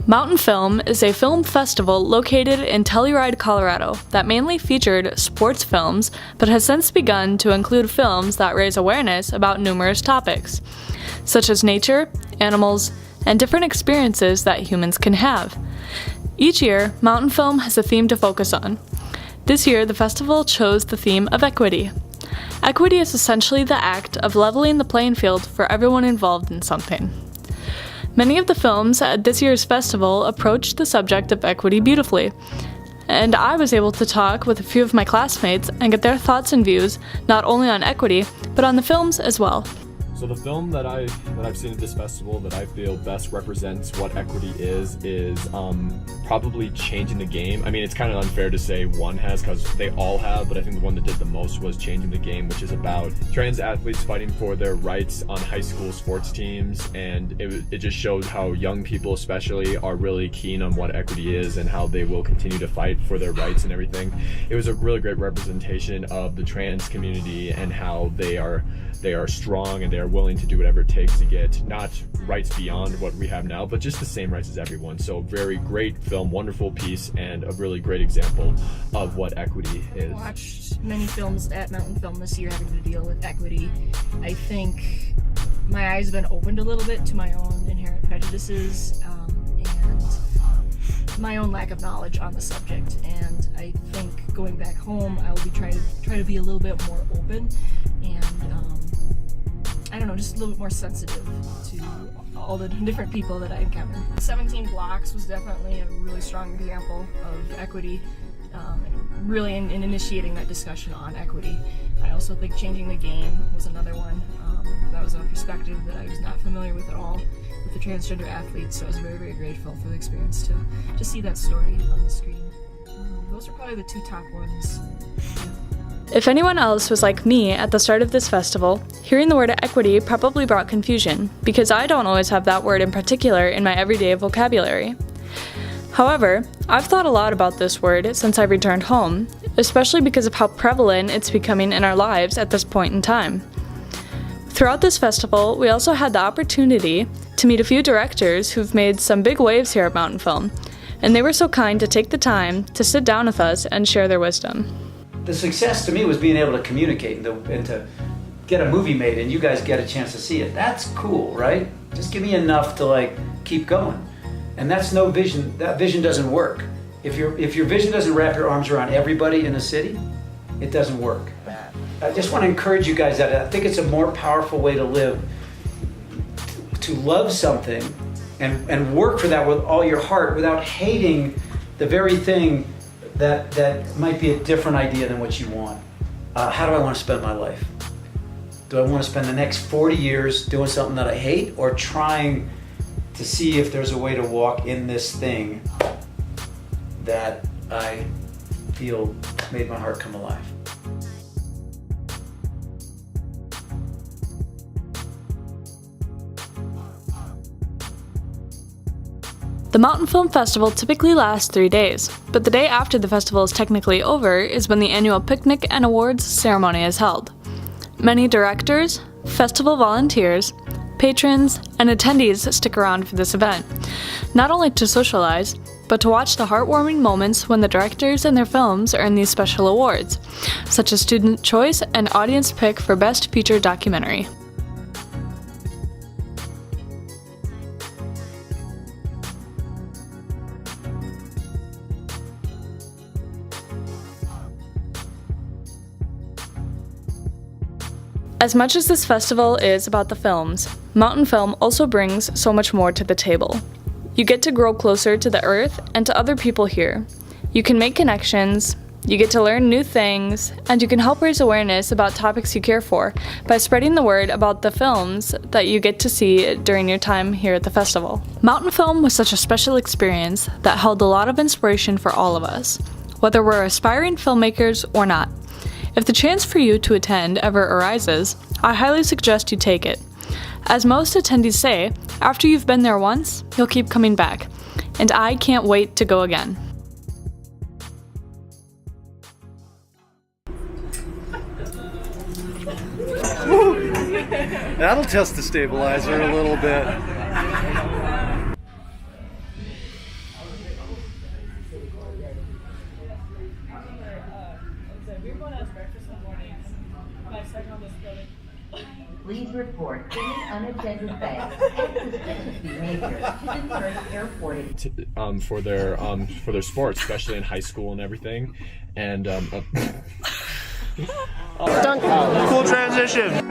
Mountainfilm is a film festival located in Telluride, Colorado that mainly featured sports films, but has since begun to include films that raise awareness about numerous topics, such as nature, animals, and different experiences that humans can have. Each year, Mountainfilm has a theme to focus on. This year, the festival chose the theme of equity. Equity is essentially the act of leveling the playing field for everyone involved in something. Many of the films at this year's festival approached the subject of equity beautifully, and I was able to talk with a few of my classmates and get their thoughts and views not only on equity, but on the films as well. So the film that I've seen at this festival that I feel best represents what equity is probably changing the game. I mean, it's kind of unfair to say one has, because they all have, but I think the one that did the most was changing the game, which is about trans athletes fighting for their rights on high school sports teams, and it just shows how young people especially are really keen on what equity is and how they will continue to fight for their rights and everything. It was a really great representation of the trans community and how they are strong and they are willing to do whatever it takes to get not rights beyond what we have now, but just the same rights as everyone. So very great film, wonderful piece, and a really great example of what equity is. I watched many films at Mountainfilm this year having to deal with equity. I think my eyes have been opened a little bit to my own inherent prejudices and my own lack of knowledge on the subject. And I think going back home, I will be try to be a little bit more open and I don't know, just a little bit more sensitive to all the different people that I encounter. 17 Blocks was definitely a really strong example of equity, really in initiating that discussion on equity. I also think Changing the Game was another one. That was a perspective that I was not familiar with at all with the transgender athletes, so I was very, very grateful for the experience to see that story on the screen. Those are probably the two top ones. If anyone else was like me at the start of this festival, hearing the word equity probably brought confusion, because I don't always have that word in particular in my everyday vocabulary. However, I've thought a lot about this word since I returned home, especially because of how prevalent it's becoming in our lives at this point in time. Throughout this festival, we also had the opportunity to meet a few directors who've made some big waves here at Mountainfilm, and they were so kind to take the time to sit down with us and share their wisdom. The success to me was being able to communicate and to get a movie made and you guys get a chance to see it. That's cool, right? Just give me enough to keep going. And that's no vision. That vision doesn't work. If your vision doesn't wrap your arms around everybody in a city, it doesn't work. I just want to encourage you guys that I think it's a more powerful way to live, to love something and work for that with all your heart without hating the very thing that might be a different idea than what you want. How do I want to spend my life? Do I want to spend the next 40 years doing something that I hate, or trying to see if there's a way to walk in this thing that I feel made my heart come alive? The Mountainfilm Festival typically lasts 3 days, but the day after the festival is technically over is when the annual picnic and awards ceremony is held. Many directors, festival volunteers, patrons, and attendees stick around for this event, not only to socialize, but to watch the heartwarming moments when the directors and their films earn these special awards, such as Student Choice and Audience Pick for Best Feature Documentary. As much as this festival is about the films, Mountainfilm also brings so much more to the table. You get to grow closer to the earth and to other people here. You can make connections, you get to learn new things, and you can help raise awareness about topics you care for by spreading the word about the films that you get to see during your time here at the festival. Mountainfilm was such a special experience that held a lot of inspiration for all of us, whether we're aspiring filmmakers or not. If the chance for you to attend ever arises, I highly suggest you take it. As most attendees say, after you've been there once, you'll keep coming back, and I can't wait to go again. That'll test the stabilizer a little bit. Please report any unattended bags and suspicious behavior to the nearest airport. For their sports, especially in high school and everything. And Cool transition.